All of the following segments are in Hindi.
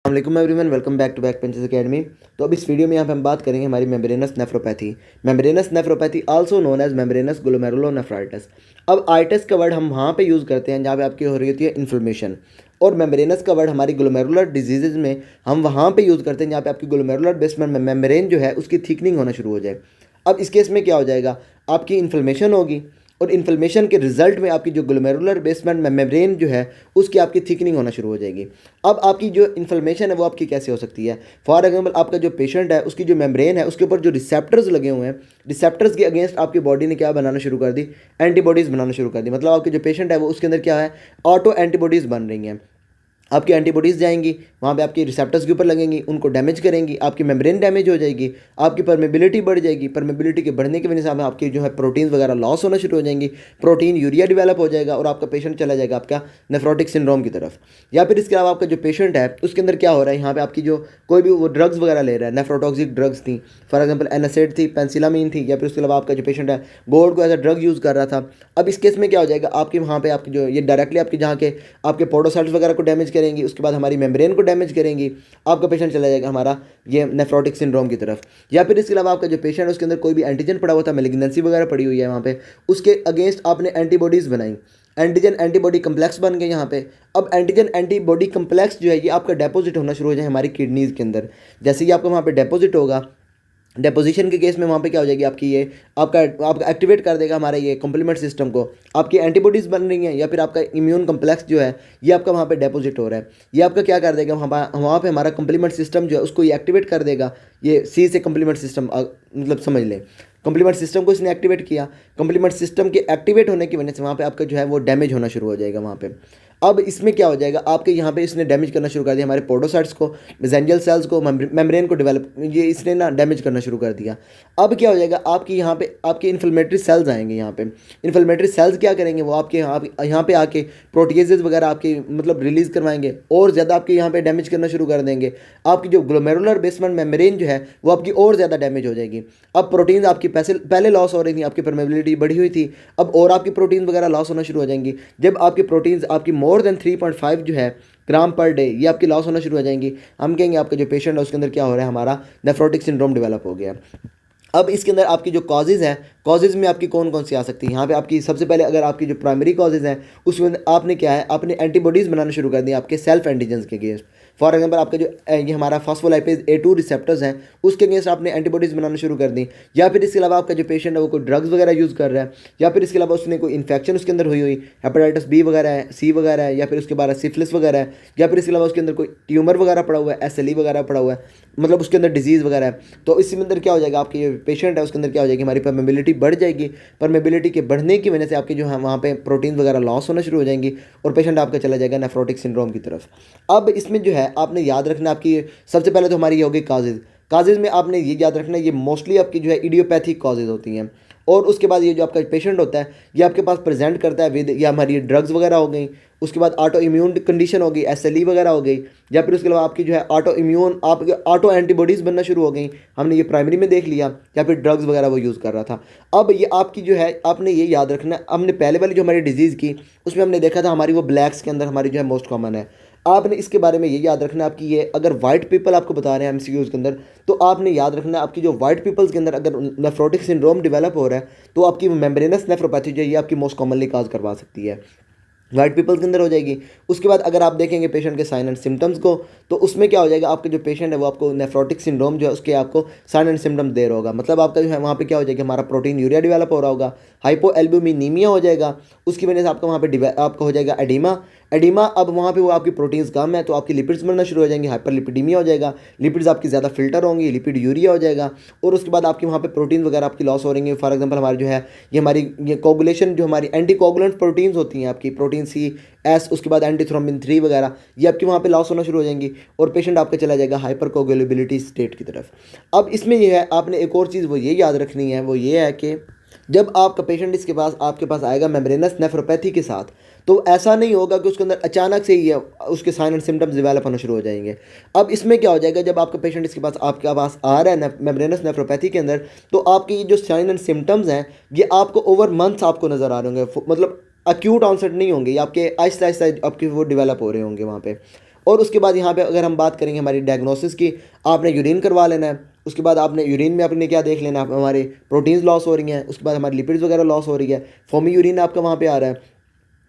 अस्सलाम everyone, welcome back to Benchers Academy. तो अब इस वीडियो में यहाँ पे हम बात करेंगे हमारी membranous nephropathy. Membranous nephropathy also known as membranous glomerulonephritis. अब आइटिस का वर्ड हम वहाँ पे यूज़ करते हैं जहाँ पे आपकी हो रही होती है इन्फ्लेमेशन, और मेम्ब्रेनस का वर्ड हमारी ग्लोमेरुलर डिजीज़ में हम वहाँ पे यूज़ करते हैं जहाँ पे आपकी ग्लोमेरुलर बेसमेंट मेम्ब्रेन जो है उसकी थिकनिंग होना शुरू हो जाए। अब इस केस में क्या हो जाएगा, आपकी इन्फ्लेमेशन होगी और इन्फ्लेमेशन के रिजल्ट में आपकी जो ग्लोमेरुलर बेसमेंट मेम्ब्रेन जो है उसकी आपकी थिकनिंग होना शुरू हो जाएगी। अब आपकी जो इन्फ्लेमेशन है वो आपकी कैसे हो सकती है। फॉर एग्जांपल, आपका जो पेशेंट है उसकी जो मेम्ब्रेन है उसके ऊपर जो रिसेप्टर्स लगे हुए हैं, रिसेप्टर्स के अगेंस्ट आपकी बॉडी ने क्या बनाना शुरू कर दी, एंटीबॉडीज़ बनाना शुरू कर दी। मतलब आपके जो पेशेंट है वो उसके अंदर क्या है, ऑटो एंटीबॉडीज़ बन रही हैं। आपकी एंटीबॉडीज़ जाएंगी वहाँ पे आपकी रिसेप्टर्स के ऊपर लगेंगी, उनको डैमेज करेंगी, आपकी मेम्ब्रेन डैमेज हो जाएगी, आपकी परमेबिलिटी बढ़ जाएगी। परमेबिलिटी के बढ़ने की वजह से आपकी जो है प्रोटीन वगैरह लॉस होना शुरू हो जाएंगी, प्रोटीन यूरिया डेवलप हो जाएगा और आपका पेशेंट चला जाएगा आपका नेफ्रोटिक सिंड्रोम की तरफ। या फिर इसके अलावा आपका जो पेशेंट है उसके अंदर क्या हो रहा है, यहाँ पे आपकी जो कोई भी वो ड्रग्स वगैरह ले रहा है, नेफ्रोटॉक्सिक ड्रग्स थी, फॉर एग्जाम्पल एनासिड थी, पेंसिलामीन थी, या फिर उसके अलावा आपका जो पेशेंट है गोल्ड को एज अ ड्रग यूज़ कर रहा था। अब इस केस में क्या हो जाएगा, आपके वहाँ पे आपकी जो ये डायरेक्टली आपकी जहाँ के आपके पोडोसाइट्स वगैरह को डैमेज करेंगी, उसके बाद हमारी मेम्ब्रेन को डैमेज करेंगी, आपका पेशेंट चला जाएगा हमारा ये नेफ्रोटिक सिंड्रोम की तरफ। या फिर इसके अलावा आपका जो पेशेंट है उसके अंदर कोई भी एंटीजन पड़ा हुआ था, मेलिग्नेंसी वगैरह पड़ी हुई है वहाँ पे, उसके अगेंस्ट आपने एंटीबॉडीज़ बनाई, एंटीजन एंटीबॉडी कम्प्लेक्स बन गए यहाँ पे। अब एंटीजन एंटीबॉडी कम्प्लेक्स जो है ये आपका डेपोजिट होना शुरू हो जाए हमारी किडनीज़ के अंदर। जैसे ही आपका वहाँ पे डेपोजिट होगा, डेपोजिशन के केस में वहाँ पे क्या हो जाएगी, आपकी ये आपका एक्टिवेट कर देगा हमारे ये कॉम्प्लीमेंट सिस्टम को। आपकी एंटीबॉडीज़ बन रही हैं या फिर आपका इम्यून कम्प्लेक्स जो है ये आपका वहाँ पे डेपोजिट हो रहा है, ये आपका क्या कर देगा, वहाँ पे हमारा कॉम्प्लीमेंट सिस्टम जो है उसको ये एक्टिवेट कर देगा। ये सी से कॉम्प्लीमेंट सिस्टम मतलब समझ लें, कॉम्प्लीमेंट सिस्टम को इसने एक्टिवेट किया, कॉम्प्लीमेंट सिस्टम के एक्टिवेट होने की वजह से वहाँ पे आपका जो है वो डैमेज होना शुरू हो जाएगा वहाँ पे। अब इसमें क्या हो जाएगा, आपके यहाँ पे इसने डैमेज करना शुरू कर दिया हमारे पोडोसाइट्स को, मेसेंजियल सेल्स को, मेम्ब्रेन को डेवलप ये इसने ना डैमेज करना शुरू कर दिया। अब क्या हो जाएगा, आपकी यहाँ पे आपके इन्फ्लेमेटरी सेल्स आएंगे। यहाँ पे इन्फ्लेमेटरी सेल्स क्या करेंगे, वो आपके यहाँ पे आके प्रोटीजेज वगैरह आपके मतलब रिलीज़ करवाएंगे और ज़्यादा आपके यहाँ पे डैमेज करना शुरू कर देंगे। आपकी जो ग्लोमेरुलर बेसमेंट मेम्ब्रेन जो है वो आपकी और ज़्यादा डैमेज हो जाएगी। अब प्रोटीन आपकी पहले लॉस हो रही थी, आपकी परमेबिलिटी बढ़ी हुई थी, अब और आपकी प्रोटीन वगैरह लॉस होना शुरू हो जाएंगी। जब आपकी प्रोटीन्स आपकी मोर देन 3.5 जो है ग्राम पर डे ये आपकी लॉस होना शुरू हो जाएंगी, हम कहेंगे आपका जो पेशेंट है उसके अंदर क्या हो रहा है, हमारा नेफ्रोटिक सिंड्रोम डेवलप हो गया। अब इसके अंदर आपकी जो कॉजेज़ हैं, कॉजेज़ में आपकी कौन कौन सी आ सकती है, यहाँ पे आपकी सबसे पहले अगर आपकी जो प्राइमरी कॉजेज़ हैं उसमें आपने क्या है, आपने एंटीबॉडीज़ बनाना शुरू कर दी आपके सेल्फ एंटीजन्स के अगेंस्ट। फॉर एग्जांपल, आपका जो ये हमारा फॉस्फोलाइपेज A2 रिसेप्टर्स हैं उसके अगेंस्ट आपने एंटीबॉडीज़ बनाना शुरू कर दी। या फिर इसके अलावा आपका जो पेशेंट है वो कोई ड्रग्स वगैरह यूज़ कर रहा है, या फिर इसके अलावा उसने कोई इन्फेक्शन उसके अंदर हुई हेपेटाइटिस B वगैरह है, C वगैरह है, या फिर उसके बाद सिफिलिस वगैरह है, या फिर इसके अलावा उसके अंदर कोई ट्यूमर वगैरह पड़ा हुआ है, SLE वगैरह पड़ा हुआ है, मतलब उसके अंदर डिजीज़ वगैरह है। तो इसके अंदर क्या हो जाएगा, आपके ये पेशेंट है उसके अंदर क्या हो जाएगी, हमारी परमेबिलिटी बढ़ जाएगी। परमेबिलिटी के बढ़ने की वजह से आपके जो है वहाँ पे प्रोटीन वगैरह लॉस होना शुरू हो जाएंगी और पेशेंट आपका चला जाएगा नेफ्रोटिक सिंड्रोम की तरफ। अब इसमें जो है आपने याद रखना, आपकी सबसे पहले तो हमारी ये होगी काजेज़ में आपने ये याद रखना, ये मोस्टली आपकी जो है इडियोपैथिक कॉजेज़ होती हैं। और उसके बाद ये जो आपका पेशेंट होता है ये आपके पास प्रेजेंट करता है विद या हमारी ड्रग्स वगैरह हो गई, उसके बाद ऑटो इम्यून कंडीशन हो गई, SLE वगैरह हो गई, या फिर उसके अलावा आपकी जो है ऑटो इम्यून आपके ऑटो एंटीबॉडीज़ बनना शुरू हो गई, हमने ये प्राइमरी में देख लिया, या फिर ड्रग्स वगैरह वो यूज़ कर रहा था। अब ये आपकी जो है आपने ये याद रखना, हमने पहले वाली जो हमारी डिजीज़ की उसमें हमने देखा था हमारी वो ब्लैक्स के अंदर हमारी जो है मोस्ट कॉमन है। आपने इसके बारे में ये याद रखना, आपकी ये अगर वाइट पीपल आपको बता रहे हैं MCQs के अंदर, तो आपने याद रखना आपकी जो वाइट पीपल्स के अंदर अगर नेफ्रोटिक सिंड्रोम डेवलप हो रहा है तो आपकी मेम्ब्रेनस नेफ्रोपैथी जो है ये आपकी मोस्ट कॉमनली काज करवा सकती है, वाइट पीपल्स के अंदर हो जाएगी। उसके बाद अगर आप देखेंगे पेशेंट के साइन एंड सिम्टम्स को, तो उसमें क्या हो जाएगा, आपके जो पेशेंट है वो आपको नेफ्रोटिक सिंड्रोम जो है उसके आपको साइन एंड सिम्टम्स दे रहा होगा। मतलब आपका जो है वहाँ पे क्या हो जाएगा, हमारा प्रोटीन यूरिया डेवलप हो रहा होगा, हाइपोएल्ब्यूमिनीमिया हो जाएगा, उसकी वजह से आपका वहाँ पे आपका हो जाएगा एडिमा। अब वहाँ पे वो आपकी प्रोटीन्स कम है तो आपकी लिपिड्स बनना शुरू हो जाएंगे, हाइपरलिपिडीमिया हो जाएगा, लिपिड्स आपकी ज़्यादा फिल्टर होंगी, लिपिड यूरिया हो जाएगा, और उसके बाद आपकी वहाँ पे प्रोटीन वगैरह आपकी लॉस हो रही है। फॉर एग्जांपल, हमारी जो है ये हमारी ये कोगुलेशन जो हमारी एंटीकोगुलेंट प्रोटीन्स होती हैं आपकी प्रोटीन C, S, उसके बाद एंटीथ्रोम्बिन 3 वगैरह ये आपकी वहाँ पे लॉस होना शुरू हो जाएंगी और पेशेंट आपका चला जाएगा हाइपरकोगुलेबिलिटी स्टेट की तरफ। अब इसमें ये है आपने एक और चीज़ वो ये याद रखनी है, वो ये है कि जब आपका पेशेंट इसके पास आपके पास आएगा मेम्ब्रेनस नेफ्रोपैथी के साथ, तो ऐसा नहीं होगा कि उसके अंदर अचानक से ही उसके साइन एंड सिम्टम्स डेवलप होना शुरू हो जाएंगे। अब इसमें क्या हो जाएगा, जब आपका पेशेंट इसके पास आपके पास आ रहा है मेम्ब्रेनस नेफ्रोपैथी के अंदर, तो आपके जो साइन एंड सिम्टम्स हैं ये आपको ओवर मंथ्स आपको नज़र आ रहे होंगे, मतलब अक्यूट ऑनसेट नहीं होंगे, ये आपके आहिस्ता आहिस्ता आपके वो डेवलप हो रहे होंगे वहाँ पे। और उसके बाद यहाँ पे अगर हम बात करेंगे हमारी डायग्नोसिस की, आपने यूरिन करवा लेना है। उसके बाद आपने यूरिन में अपने क्या देख लेना है, हमारे प्रोटीन्स लॉस हो रही हैं, उसके बाद हमारी लिपिड्स वगैरह लॉस हो रही है, फोमी यूरिन आपका वहाँ पे आ रहा है।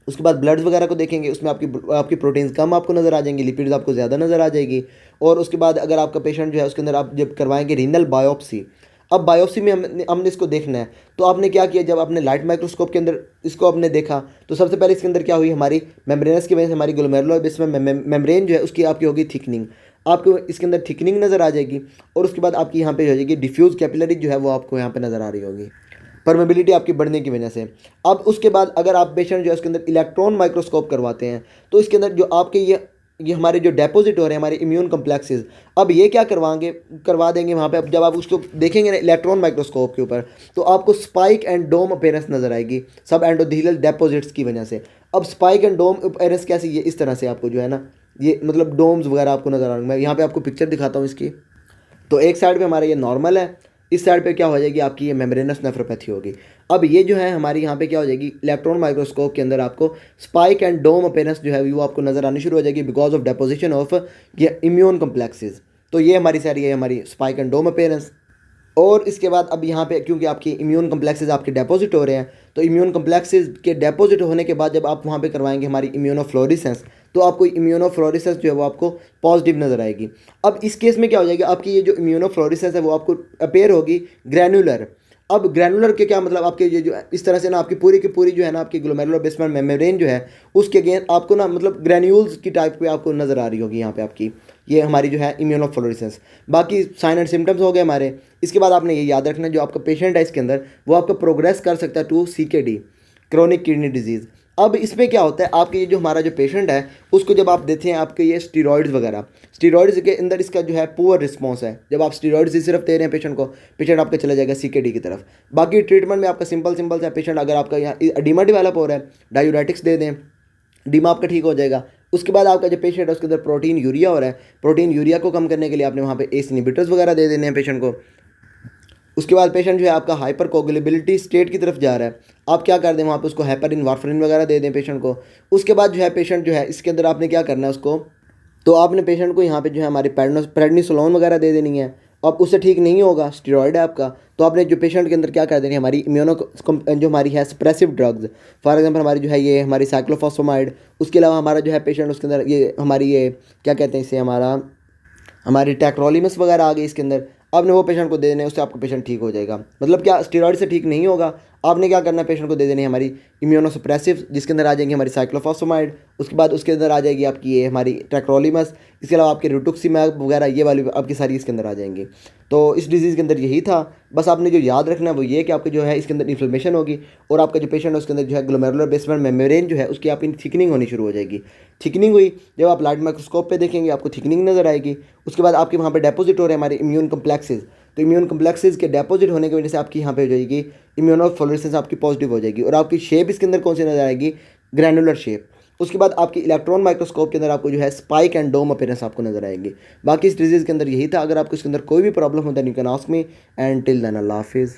उसके बाद ब्लड्स वगैरह को देखेंगे, उसमें आपकी प्रोटीन्स कम आपको नज़र आ जाएंगी, लिपिड्स आपको ज़्यादा नज़र आ जाएगी। और उसके बाद अगर आपका पेशेंट जो है उसके अंदर आप जब करवाएंगे रीनल बायोप्सी, अब बायोप्सी में हमने इसको देखना है। तो आपने क्या किया, जब आपने लाइट माइक्रोस्कोप के अंदर इसको आपने देखा तो सबसे पहले इसके अंदर क्या हुई, हमारी मेम्ब्रेनस की वजह से हमारी ग्लोमेरुलर बेसमेंट मेम्ब्रेन जो है उसकी आपकी होगी थिकनिंग, आपको इसके अंदर थिकनिंग नज़र आ जाएगी। और उसके बाद आपकी यहाँ पे हो जाएगी डिफ्यूज़ कैपिलरी जो है वो आपको यहाँ पे नज़र आ रही होगी, परमेबिलिटी आपकी बढ़ने की वजह से। अब उसके बाद अगर आप पेशेंट जो है उसके अंदर इलेक्ट्रॉन माइक्रोस्कोप करवाते हैं तो इसके अंदर जो आपके ये हमारे जो डेपोजिट हो रहे हैं हमारे इम्यून कम्प्लेक्सेस, अब ये क्या करवा देंगे वहाँ पे। अब जब आप उसको देखेंगे ना इलेक्ट्रॉन माइक्रोस्कोप के ऊपर तो आपको स्पाइक एंड डोम अपीयरेंस नज़र आएगी सब एंडोथेलियल डेपोजिट्स की वजह से। अब स्पाइक एंड डोम अपीयरेंस कैसी, ये इस तरह से आपको जो है ना ये मतलब डोम्स वगैरह आपको नज़र आएंगे। मैं यहाँ पे आपको पिक्चर दिखाता हूँ इसकी। तो एक साइड पे हमारा ये नॉर्मल है, इस साइड पे क्या हो जाएगी आपकी ये मेम्ब्रेनस नेफ्रोपैथी होगी। अब ये जो है हमारी यहाँ पे क्या हो जाएगी, इलेक्ट्रॉन माइक्रोस्कोप के अंदर आपको स्पाइक एंड डोम अपीयरेंस जो है वो आपको नज़र आनी शुरू हो जाएगी बिकॉज ऑफ डेपोजिशन ऑफ ये इम्यून कम्प्लेक्सेस। तो ये हमारी सारी है हमारी स्पाइक एंड डोम अपीयरेंस। और इसके बाद अब यहाँ पे क्योंकि आपकी इम्यून कम्प्लेक्सेस आपके डेपोजिट हो रहे हैं, तो इम्यून कम्प्लेक्सेस के डेपोजिट होने के बाद जब आप वहाँ पे करवाएंगे हमारी इम्यूनोफ्लोरेसेंस, तो आपको इम्यूनोफ्लोरेसेंस जो है वो आपको पॉजिटिव नज़र आएगी। अब इस केस में क्या हो जाएगा, आपकी ये जो इम्यूनोफ्लोरेसेंस है वो आपको अपेयर होगी ग्रैनुलर। अब ग्रैनुलर के क्या मतलब, आपके ये जो इस तरह से ना आपकी पूरी की पूरी जो है ना आपकी ग्लोमेरुलर बेसमेंट मेम्ब्रेन जो है उसके अगेंस्ट आपको ना मतलब ग्रैन्यूल्स की टाइप पे आपको नज़र आ रही होगी यहाँ पे आपकी ये हमारी जो है इम्यूनोफ्लोरेसेंस। बाकी साइन एंड सिम्टम्स हो गए हमारे। इसके बाद आपने ये याद रखना है जो आपका पेशेंट है इसके अंदर वो आपका प्रोग्रेस कर सकता है to CKD, chronic kidney disease. अब इसमें क्या होता है, आपके ये जो हमारा जो पेशेंट है उसको जब आप देते हैं आपके ये स्टीरॉइड्स वगैरह, स्टीरॉइड्स के अंदर इसका जो है पुअर रिस्पॉन्स है। जब आप स्टीरॉइड्स ही सिर्फ दे रहे हैं पेशेंट को, पेशेंट आपका चला जाएगा CKD की तरफ। बाकी ट्रीटमेंट में आपका सिंपल सा पेशेंट अगर आपका यहाँ एडिमा डेवलप हो रहा है डायूरेटिक्स दे दें, एडिमा आपका ठीक हो जाएगा। उसके बाद आपका जो पेशेंट है उसके अंदर प्रोटीन यूरिया हो रहा है, प्रोटीन यूरिया को कम करने के लिए आपने वहाँ पे ACE इनहिबिटर्स वगैरह दे देने हैं पेशेंट को। उसके बाद पेशेंट जो है आपका हाइपर कोगुलेबिलिटी स्टेट की तरफ जा रहा है, आप क्या कर दें वहाँ पे उसको हेपरिन वारफरिन वगैरह दे दें पेशेंट को। उसके बाद जो है पेशेंट जो है इसके अंदर आपने क्या करना है उसको, तो आपने पेशेंट को यहाँ पे जो है हमारी प्रेडनिसोलोन वगैरह दे देनी है। अब उससे ठीक नहीं होगा, स्टीरॉयड है आपका, तो आपने जो पेशेंट के अंदर क्या कर देनी है हमारी जो हमारी है सप्रेसिव ड्रग्स, फॉर एग्जांपल हमारी जो है ये हमारी साइक्लोफॉस्फेमाइड। उसके अलावा हमारा जो है पेशेंट उसके अंदर ये हमारी ये क्या कहते हैं इसे हमारी टैक्रोलिमस वगैरह आ गई इसके अंदर, आपने वो पेशेंट को दे देने, उससे आपका पेशेंट ठीक हो जाएगा। मतलब क्या स्टेरॉइड से ठीक नहीं होगा, आपने क्या करना है पेशेंट को दे देनी है हमारी इम्यूनोसप्रेसिव जिसके अंदर आ जाएंगी हमारी साइक्लोफॉस्फेमाइड। उसके बाद उसके अंदर आ जाएगी आपकी ये हमारी टैक्रोलिमस। इसके अलावा आपकी रिटुक्सीमैब वगैरह ये वाली आपकी सारी इसके अंदर आ जाएंगी। तो इस डिजीज़ के अंदर यही था। बस आपने जो याद रखना है वो ये कि आपके जो है इसके अंदर इन्फ्लेमेशन होगी और आपका जो पेशेंट है उसके अंदर जो है ग्लोमेरुलर बेसमेंट मेम्ब्रेन जो है उसकी आपकी थिकनिंग होनी शुरू हो जाएगी। थिकनिंग हुई, जब आप लाइट माइक्रोस्कोप पे देखेंगे आपको थिकनिंग नज़र आएगी। उसके बाद आपके वहाँ पे डेपोजिट हो रहे हैं हमारे इम्यून कम्प्लेक्सेस, तो इम्यून कम्प्लेक्सेस के डेपोजिट होने की वजह से आपकी यहाँ पे हो जाएगी इम्यूनोफ्लोरेसेंस आपकी पॉजिटिव हो जाएगी और आपकी शेप इसके अंदर कौन सी नज़र आएगी, ग्रैनुलर शेप। उसके बाद आपकी इलेक्ट्रॉन माइक्रोस्कोप के अंदर आपको जो है स्पाइक एंड डोम अपीयरेंस आपको नजर आएगी। बाकी इस डिजीज़ के अंदर यही था। अगर आपको इसके अंदर कोई भी प्रॉब्लम हो then you can ask me and till then अल्लाह हाफिज़।